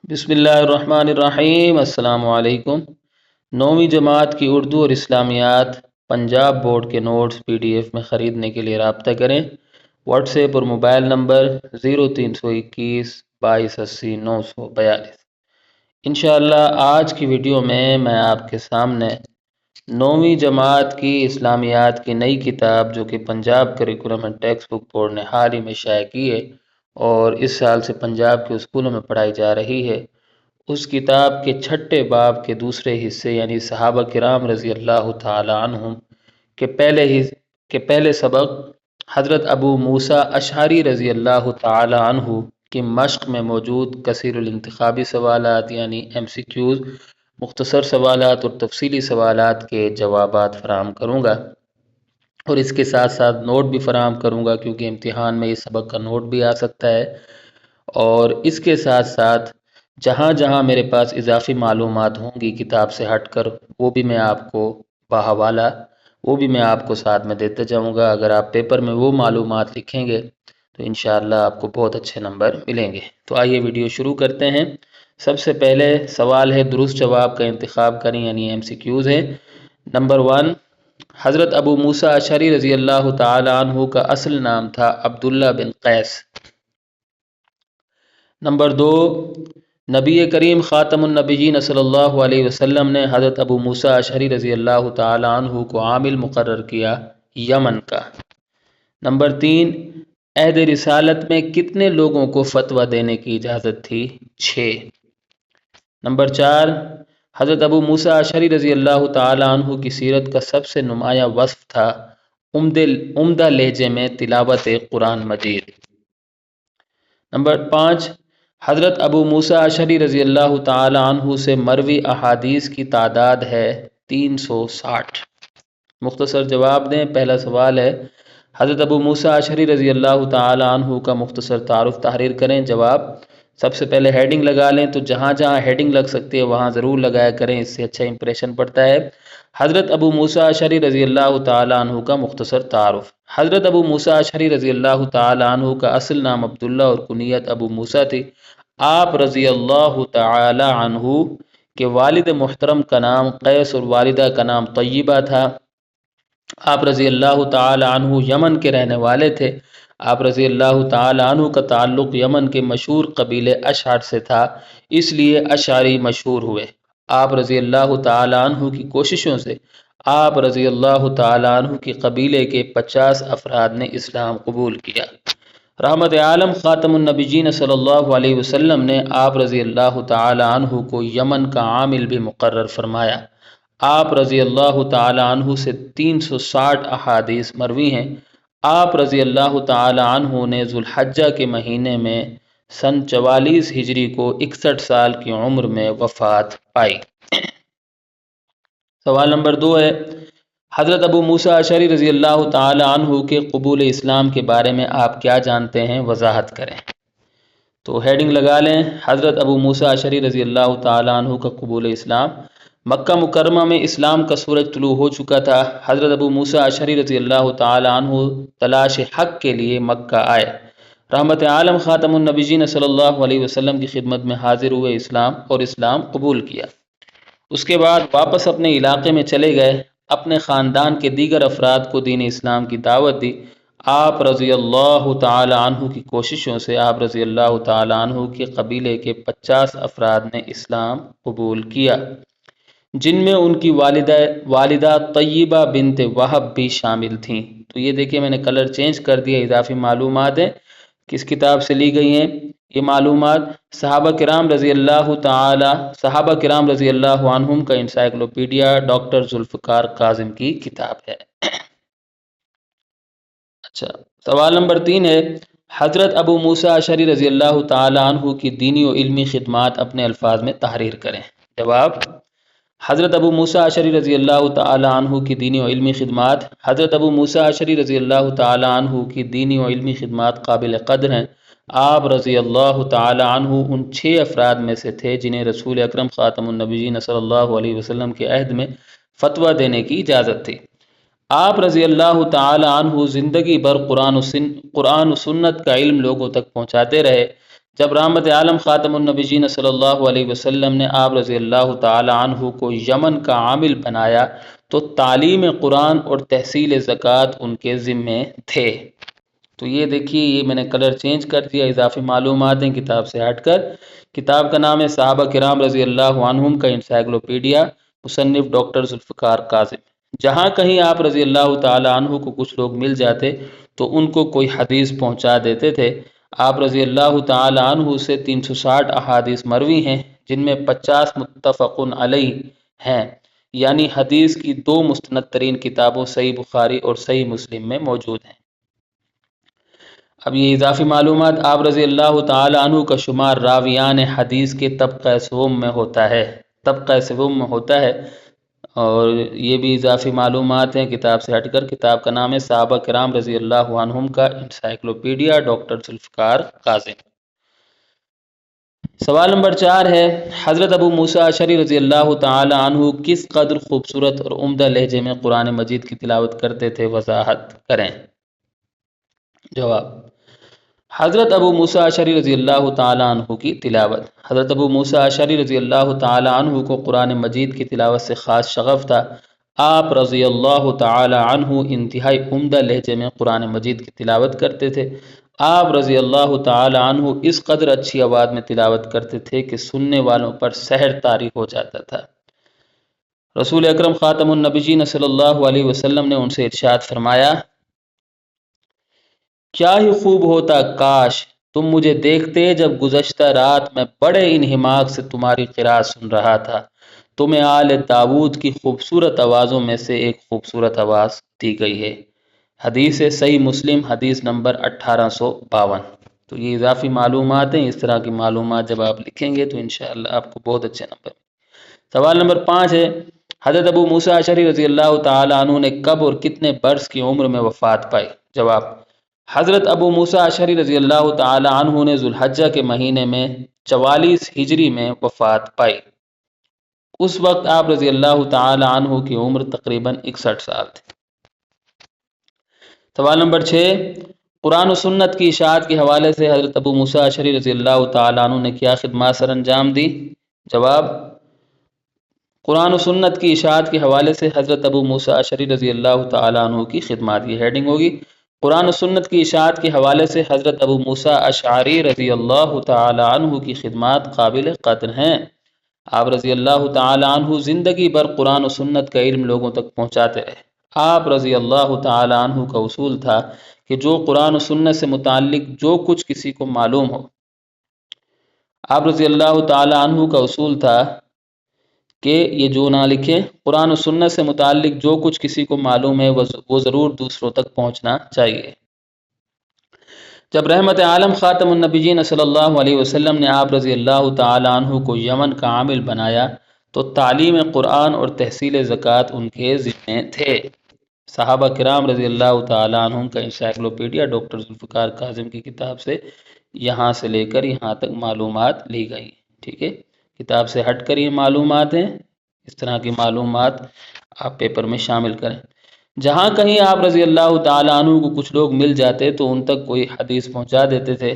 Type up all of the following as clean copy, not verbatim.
بسم اللہ الرحمن الرحیم۔ السلام علیکم۔ 9ویں جماعت کی اردو اور اسلامیات پنجاب بورڈ کے نوٹس PDF میں خریدنے کے لیے رابطہ کریں۔ واٹس ایپ اور موبائل نمبر 0321 2280 942۔ انشاءاللہ آج کی ویڈیو میں آپ کے سامنے 9ویں جماعت کی اسلامیات کی نئی کتاب جو کہ Punjab curriculum and text book board نے حال ہی میں شائع کی ہے اور اس سال سے پنجاب کے اسکولوں میں پڑھائی جا رہی ہے، اس کتاب کے 6 باب کے دوسرے حصے یعنی صحابہ کرام رضی اللہ تعالی عنہم کے پہلے سبق حضرت ابو موسیٰ اشعری رضی اللہ تعالی عنہ کی مشق میں موجود کثیر الانتخابی سوالات یعنی MCQs، مختصر سوالات اور تفصیلی سوالات کے جوابات فراہم کروں گا، اور اس کے ساتھ ساتھ نوٹ بھی فراہم کروں گا کیونکہ امتحان میں اس سبق کا نوٹ بھی آ سکتا ہے، اور اس کے ساتھ ساتھ جہاں جہاں میرے پاس اضافی معلومات ہوں گی کتاب سے ہٹ کر وہ بھی میں آپ کو بحوالہ ساتھ میں دیتے جاؤں گا۔ اگر آپ پیپر میں وہ معلومات لکھیں گے تو انشاءاللہ آپ کو بہت اچھے نمبر ملیں گے۔ تو آئیے ویڈیو شروع کرتے ہیں۔ سب سے پہلے سوال ہے درست جواب کا انتخاب کریں یعنی MCQs ہے۔ نمبر 1، حضرت ابو موسیٰ اشعری رضی اللہ تعالی عنہ کا اصل نام تھا عبداللہ بن قیس۔ نمبر 2، نبی کریم خاتم النبیین صلی اللہ علیہ وسلم نے حضرت ابو موسیٰ اشعری رضی اللہ تعالی عنہ کو عامل مقرر کیا یمن کا۔ نمبر 3، عہد رسالت میں کتنے لوگوں کو فتویٰ دینے کی اجازت تھی؟ 6۔ نمبر 4، حضرت ابو موسیٰ اشعری رضی اللہ تعالی عنہ کی سیرت کا سب سے نمایاں وصف تھا عمدہ لہجے میں تلاوت قرآن مجید۔ نمبر 5، حضرت ابو موسیٰ اشعری رضی اللہ تعالی عنہ سے مروی احادیث کی تعداد ہے 360۔ مختصر جواب دیں۔ پہلا سوال ہے حضرت ابو موسیٰ اشعری رضی اللہ تعالی عنہ کا مختصر تعارف تحریر کریں۔ جواب، سب سے پہلے ہیڈنگ لگا لیں، تو جہاں جہاں ہیڈنگ لگ سکتی ہے وہاں ضرور لگایا کریں، اس سے اچھا امپریشن پڑتا ہے۔ حضرت ابو موسیٰ اشعری رضی اللہ تعالی عنہ کا مختصر تعارف۔ حضرت ابو موسیٰ اشعری رضی اللہ تعالی عنہ کا اصل نام عبداللہ اور کنیت ابو موسیٰ تھی۔ آپ رضی اللہ تعالی عنہ کے والد محترم کا نام قیس اور والدہ کا نام طیبہ تھا۔ آپ رضی اللہ تعالی عنہ یمن کے رہنے والے تھے۔ آپ رضی اللہ تعالی عنہ کا تعلق یمن کے مشہور قبیلے اشعر سے تھا، اس لیے اشعری مشہور ہوئے۔ آپ رضی اللہ تعالی عنہ کی کوششوں سے آپ رضی اللہ تعالی عنہ کی قبیلے کے 50 افراد نے اسلام قبول کیا۔ رحمت عالم خاتم النبیین صلی اللہ علیہ وسلم نے آپ رضی اللہ تعالی عنہ کو یمن کا عامل بھی مقرر فرمایا۔ آپ رضی اللہ تعالی عنہ سے 360 احادیث مروی ہیں۔ آپ رضی اللہ تعالی عنہ نے ذوالحجہ کے مہینے میں سن 44 ہجری کو 61 سال کی عمر میں وفات پائی۔ سوال نمبر 2 ہے حضرت ابو موسیٰ اشعری رضی اللہ تعالی عنہ کے قبول اسلام کے بارے میں آپ کیا جانتے ہیں؟ وضاحت کریں۔ تو ہیڈنگ لگا لیں، حضرت ابو موسیٰ اشعری رضی اللہ تعالی عنہ کا قبول اسلام۔ مکہ مکرمہ میں اسلام کا سورج طلوع ہو چکا تھا۔ حضرت ابو موسیٰ اشعری رضی اللہ تعالی عنہ تلاش حق کے لیے مکہ آئے۔ رحمت عالم خاتم النبیین صلی اللہ علیہ وسلم کی خدمت میں حاضر ہوئے اسلام قبول کیا۔ اس کے بعد واپس اپنے علاقے میں چلے گئے، اپنے خاندان کے دیگر افراد کو دین اسلام کی دعوت دی۔ آپ رضی اللہ تعالی عنہ کی کوششوں سے آپ رضی اللہ تعالی عنہ کے قبیلے کے 50 افراد نے اسلام قبول کیا، جن میں ان کی والدہ طیبہ بنت وہب بھی شامل تھیں۔ تو یہ دیکھیں میں نے کلر چینج کر دیا، اضافی معلومات ہیں، کس کتاب سے لی گئی ہیں یہ معلومات؟ صحابہ کرام رضی اللہ عنہم کا انسائکلوپیڈیا ڈاکٹر ذوالفقار کاظم کی کتاب ہے۔ اچھا، سوال نمبر 3 ہے حضرت ابو موسیٰ اشعری رضی اللہ تعالی عنہ کی دینی و علمی خدمات اپنے الفاظ میں تحریر کریں۔ جواب، حضرت ابو موسیٰ اشعری رضی اللہ تعالی عنہ کی دینی و علمی خدمات۔ حضرت ابو موسیٰ اشعری رضی اللہ تعالی عنہ کی دینی و علمی خدمات قابل قدر ہیں۔ آپ رضی اللہ تعالی عنہ ان 6 افراد میں سے تھے جنہیں رسول اکرم خاتم النبیین صلی اللہ علیہ وسلم کے عہد میں فتویٰ دینے کی اجازت تھی۔ آپ رضی اللہ تعالی عنہ زندگی بھر قرآن و سنت کا علم لوگوں تک پہنچاتے رہے، جب رحمت عالم خاتم النبیین صلی اللہ علیہ وسلم نے آپ رضی اللہ تعالی عنہ کو یمن کا عامل بنایا تو تعلیم قرآن اور تحصیل زکوٰۃ ان کے ذمے تھے۔ تو یہ دیکھیے، یہ میں نے کلر چینج کر دیا، اضافی معلومات ہیں کتاب سے ہٹ کر۔ کتاب کا نام ہے صحابہ کرام رضی اللہ عنہم کا انسائکلوپیڈیا، مصنف ڈاکٹر ذوالفقار کاظم۔ جہاں کہیں آپ رضی اللہ تعالی عنہ کو کچھ لوگ مل جاتے تو ان کو کوئی حدیث پہنچا دیتے تھے۔ آپ رضی اللہ تعالی عنہ سے 360 احادیث مروی ہیں، جن میں 50 متفق علیہ ہیں، یعنی حدیث کی 2 مستند ترین کتابوں صحیح بخاری اور صحیح مسلم میں موجود ہیں۔ اب یہ اضافی معلومات، آپ رضی اللہ تعالی عنہ کا شمار راویان حدیث کے طبقہ سوم میں ہوتا ہے، طبقہ سوم میں ہوتا ہے، اور یہ بھی اضافی معلومات ہیں کتاب سے ہٹ کر۔ کتاب کا نام ہے صحابہ کرام رضی اللہ عنہم کا انسائکلوپیڈیا، ڈاکٹر ذوالفقار کاظم۔ سوال نمبر 4 ہے، حضرت ابو موسیٰ اشعری رضی اللہ تعالی عنہ کس قدر خوبصورت اور عمدہ لہجے میں قرآن مجید کی تلاوت کرتے تھے، وضاحت کریں۔ جواب، حضرت ابو موسیٰ اشعری رضی اللہ تعالی عنہ کی تلاوت۔ حضرت ابو موسیٰ اشعری رضی اللہ تعالی عنہ کو قرآن مجید کی تلاوت سے خاص شغف تھا۔ آپ رضی اللہ تعالی عنہ انتہائی عمدہ لہجے میں قرآن مجید کی تلاوت کرتے تھے۔ آپ رضی اللہ تعالی عنہ اس قدر اچھی آواز میں تلاوت کرتے تھے کہ سننے والوں پر سحر طاری ہو جاتا تھا۔ رسول اکرم خاتم النبیین صلی اللہ علیہ وسلم نے ان سے ارشاد فرمایا، کیا ہی خوب ہوتا کاش تم مجھے دیکھتے جب گزشتہ رات میں بڑے انہماک سے تمہاری قرأت سن رہا تھا۔ تمہیں آل داود کی خوبصورت آوازوں میں سے ایک خوبصورت آواز دی گئی ہے۔ حدیث صحیح مسلم، حدیث نمبر 1852۔ تو یہ اضافی معلومات ہیں، اس طرح کی معلومات جب آپ لکھیں گے تو انشاءاللہ آپ کو بہت اچھے نمبر۔ سوال نمبر 5 ہے، حضرت ابو موسیٰ اشعری رضی اللہ تعالی عنہ نے کب اور کتنے برس کی عمر میں وفات پائی؟ جواب، حضرت ابو موسیٰ اشعری رضی اللہ تعالی عنہ نے ذوالحجہ کے مہینے میں 44 ہجری میں وفات پائی۔ اس وقت آپ رضی اللہ تعالی عنہ کی عمر تقریباً 61 سال تھی۔ سوال نمبر 6، قرآن و سنت کی اشاعت کے حوالے سے حضرت ابو موسیٰ اشعری رضی اللہ تعالی عنہ نے کیا خدمات سر انجام دی؟ جواب، قرآن و سنت کی اشاعت کے حوالے سے حضرت ابو موسیٰ اشعری رضی اللہ تعالی عنہ کی خدمات، یہ ہیڈنگ ہوگی۔ قرآن و سنت کی اشاعت کے حوالے سے حضرت ابو موسیٰ اشعری رضی اللہ تعالی عنہ کی خدمات قابل قدر ہیں۔ آپ رضی اللہ تعالی عنہ زندگی بھر قرآن و سنت کا علم لوگوں تک پہنچاتے رہے۔ آپ رضی اللہ تعالی عنہ کا اصول تھا کہ جو قرآن و سنت سے متعلق جو کچھ کسی کو معلوم ہو، آپ رضی اللہ تعالی عنہ کا اصول تھا کہ یہ جو نہ لکھے، قرآن و سنت سے متعلق جو کچھ کسی کو معلوم ہے وہ ضرور دوسروں تک پہنچنا چاہیے۔ جب رحمت عالم خاتم النبیین صلی اللہ علیہ وسلم نے آپ رضی اللہ تعالی عنہ کو یمن کا عامل بنایا تو تعلیم قرآن اور تحصیل زکوٰۃ ان کے ذمے تھے۔ صحابہ کرام رضی اللہ تعالی عنہم کا انسائکلوپیڈیا، ڈاکٹر ذوالفقار کاظم کی کتاب سے یہاں سے لے کر یہاں تک معلومات لی گئی، ٹھیک ہے۔ کتاب سے ہٹ کر یہ معلومات ہیں، اس طرح کی معلومات آپ پیپر میں شامل کریں۔ جہاں کہیں آپ رضی اللہ تعالی عنہ کو کچھ لوگ مل جاتے تو ان تک کوئی حدیث پہنچا دیتے تھے۔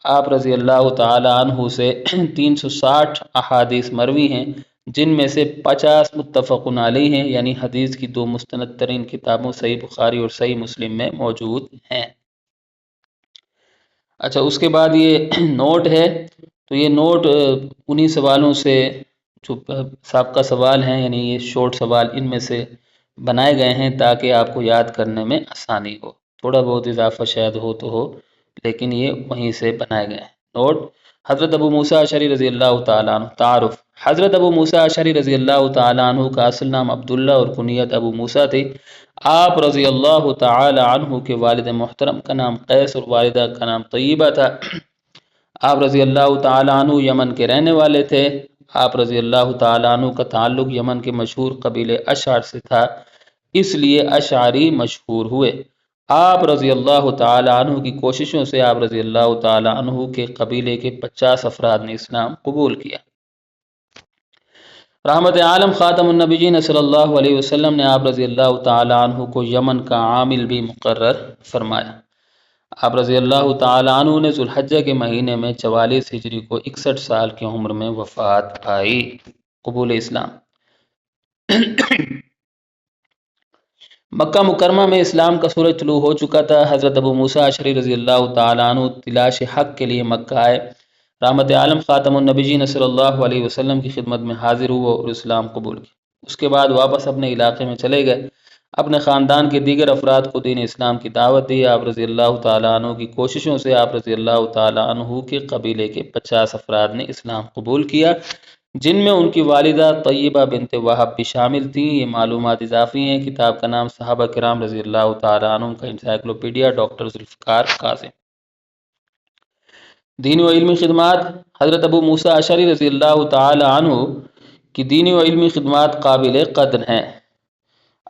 آپ رضی اللہ تعالی عنہ سے 360 احادیث مروی ہیں، جن میں سے 50 متفق علیہ ہیں، یعنی حدیث کی 2 مستند ترین کتابوں صحیح بخاری اور صحیح مسلم میں موجود ہیں۔ اچھا، اس کے بعد یہ نوٹ ہے، تو یہ نوٹ انہی سوالوں سے جو سابقہ سوال ہیں، یعنی یہ شارٹ سوال ان میں سے بنائے گئے ہیں تاکہ آپ کو یاد کرنے میں آسانی ہو۔ تھوڑا بہت اضافہ شاید ہو تو ہو، لیکن یہ وہیں سے بنائے گئے ہیں۔ نوٹ، حضرت ابو موسیٰ اشعری رضی اللہ تعالیٰ عنہ۔ تعارف، حضرت ابو موسیٰ اشعری رضی اللہ تعالیٰ عنہ کا اصل نام عبداللہ اور کنیت ابو موسیٰ تھی۔ آپ رضی اللہ تعالی عنہ کے والد محترم کا نام قیس اور والدہ کا نام طیبہ تھا۔ آپ رضی اللہ تعالی عنہ یمن کے رہنے والے تھے۔ آپ رضی اللہ تعالی عنہ کا تعلق یمن کے مشہور قبیلے اشعر سے تھا، اس لیے اشعری مشہور ہوئے۔ آپ رضی اللہ تعالی عنہ کی کوششوں سے آپ رضی اللہ تعالی عنہ کے قبیلے کے 50 افراد نے اسلام قبول کیا۔ رحمت عالم خاتم النبیین صلی اللہ علیہ وسلم نے آپ رضی اللہ تعالی عنہ کو یمن کا عامل بھی مقرر فرمایا۔ آپ رضی اللہ تعالیٰ عنہ نے ذوالحجہ کے مہینے میں 44 ہجری کو 61 سال کی عمر میں وفات پائی۔ قبول اسلام۔ مکہ مکرمہ میں اسلام کا سورج طلوع ہو چکا تھا۔ حضرت ابو موسیٰ اشعری رضی اللہ تعالیٰ عنہ تلاش حق کے لیے مکہ آئے۔ رحمت عالم خاتم النبیین صلی اللہ علیہ وسلم کی خدمت میں حاضر ہوئے اور اسلام قبول کیا۔ اس کے بعد واپس اپنے علاقے میں چلے گئے۔ اپنے خاندان کے دیگر افراد کو دین اسلام کی دعوت دی۔ آپ رضی اللہ تعالیٰ عنہ کی کوششوں سے آپ رضی اللہ تعالیٰ عنہ کے قبیلے کے 50 افراد نے اسلام قبول کیا، جن میں ان کی والدہ طیبہ بنت وہب بھی شامل تھیں۔ یہ معلومات اضافی ہیں۔ کتاب کا نام صحابہ کرام رضی اللہ تعالیٰ عنہ کا انسائکلوپیڈیا، ڈاکٹر ذوالفقار کاظم۔ دینی و علمی خدمات۔ حضرت ابو موسیٰ اشعری رضی اللہ تعالیٰ عنہ کی دینی و علمی خدمات قابل قدر ہیں۔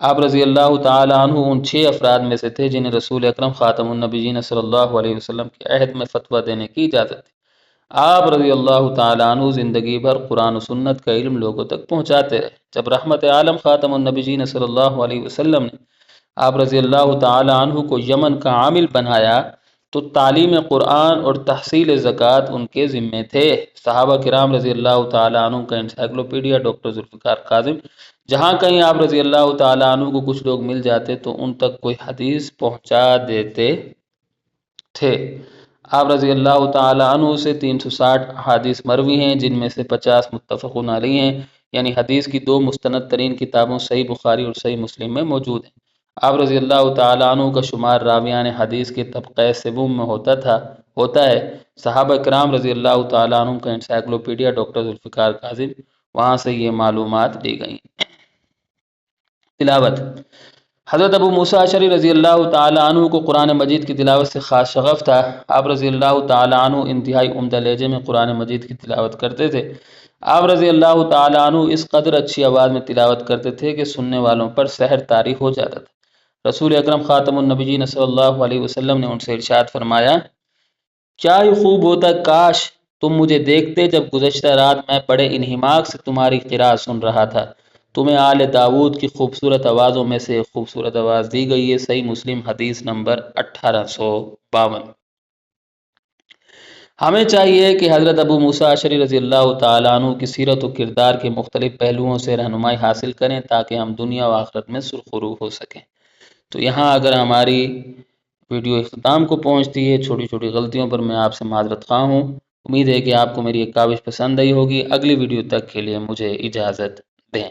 آپ رضی اللہ تعالیٰ عنہ ان 6 افراد میں سے تھے جنہیں رسول اکرم خاتم النبیین صلی اللہ علیہ وسلم کے عہد میں فتویٰ دینے کی اجازت تھی۔ آپ رضی اللہ تعالیٰ عنہ زندگی بھر قرآن و سنت کا علم لوگوں تک پہنچاتے رہے۔ جب رحمت عالم خاتم النبیین صلی اللہ علیہ وسلم نے آپ رضی اللہ تعالیٰ عنہ کو یمن کا عامل بنایا تو تعلیم قرآن اور تحصیل زکوٰۃ ان کے ذمے تھے۔ صحابہ کرام رضی اللہ تعالیٰ عنہ کا انسائکلوپیڈیا، ڈاکٹر ذوالفقار کاظم۔ جہاں کہیں آپ رضی اللہ تعالیٰ عنہ کو کچھ لوگ مل جاتے تو ان تک کوئی حدیث پہنچا دیتے تھے۔ آپ رضی اللہ تعالیٰ عنہ سے 360 احادیث مروی ہیں، جن میں سے 50 متفقون علیہ ہیں، یعنی حدیث کی 2 مستند ترین کتابوں صحیح بخاری اور صحیح مسلم میں موجود ہیں۔ آپ رضی اللہ تعالیٰ عنہ کا شمار راویان حدیث کے طبقہ سوم میں ہوتا ہے۔ صحابہ کرام رضی اللہ تعالیٰ عنہ کا انسائکلوپیڈیا، ڈاکٹر ذوالفقار کاظم، وہاں سے یہ معلومات لی گئی۔ تلاوت۔ حضرت ابو موسیٰ اشعری رضی اللہ تعالیٰ عنہ کو قرآن مجید کی تلاوت سے خاص شغف تھا۔ آپ رضی اللہ تعالیٰ عنہ انتہائی عمدہ لہجے میں قرآن مجید کی تلاوت کرتے تھے۔ آپ رضی اللہ تعالیٰ عنہ اس قدر اچھی آواز میں تلاوت کرتے تھے کہ سننے والوں پر سحر طاری ہو جاتا تھا۔ رسول اکرم خاتم النبیین صلی اللہ علیہ وسلم نے ان سے ارشاد فرمایا، کیا یہ خوب ہوتا کاش تم مجھے دیکھتے جب گزشتہ رات میں بڑے انہماک سے تمہاری قرأت سن رہا تھا۔ تمہیں آل داود کی خوبصورت آوازوں میں سے ایک خوبصورت آواز دی گئی ہے۔ صحیح مسلم حدیث نمبر 1852۔ ہمیں چاہیے کہ حضرت ابو موسیٰ اشعری رضی اللہ تعالیٰ عنہ کی سیرت و کردار کے مختلف پہلوؤں سے رہنمائی حاصل کریں تاکہ ہم دنیا و آخرت میں سرخرو ہو سکیں۔ تو یہاں اگر ہماری ویڈیو اختتام کو پہنچتی ہے، چھوٹی چھوٹی غلطیوں پر میں آپ سے معذرت خواہ ہوں۔ امید ہے کہ آپ کو میری یہ کاوش پسند آئی ہوگی۔ اگلی ویڈیو تک کے لیے مجھے اجازت دیں۔